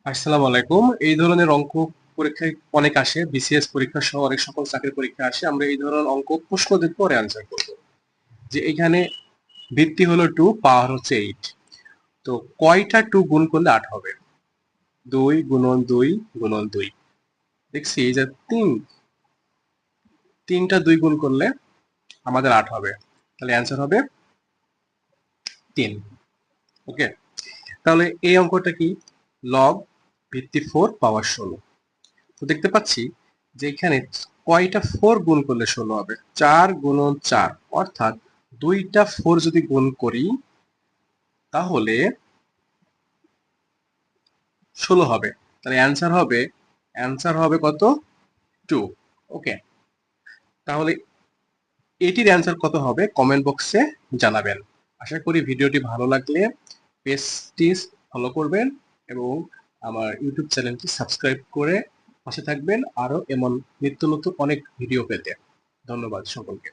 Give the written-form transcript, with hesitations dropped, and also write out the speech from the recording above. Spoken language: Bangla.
আসসালামু আলাইকুম। এই ধরনের অঙ্ক পরীক্ষায় অনেক আসে। বিসিএস পরীক্ষা সহ অনেক সকল চাকরির পরীক্ষা আসে। আমরা এই ধরনের অঙ্ক প্রশ্ন দেখব পরে আনসার করব। যে এখানে ভিত্তি হলো 2, পাওয়ার হচ্ছে 8। তো কয়টা 2 গুণ করলে 8 হবে? 2 গুণন 2 গুণন 2। দেখছি এই যে 3টা 2 গুণ করলে আমাদের 8 হবে। তাহলে অ্যান্সার হবে 3। ওকে? তাহলে এই অঙ্কটা কি? লব ভিত্তি 4 পাওয়ার 16। তো দেখতে পাচ্ছি যে এখানে কয়টা 4 গুণ করলে 16 হবে? 4 গুণন 4, অর্থাৎ 2টা 4 যদি গুণ করি তাহলে 16 হবে। তাহলে অ্যান্সার হবে কত? 2। ওকে, তাহলে এটির অ্যান্সার কত হবে কমেন্ট বক্সে জানাবেন। আশা করি ভিডিওটি ভালো লাগলে পেজটি ফলো করবেন এবং আমার ইউটিউব চ্যানেলটি সাবস্ক্রাইব করে পাশে থাকবেন আরো এমন নিত্য নতুন অনেক ভিডিও পেতে। ধন্যবাদ সকলকে।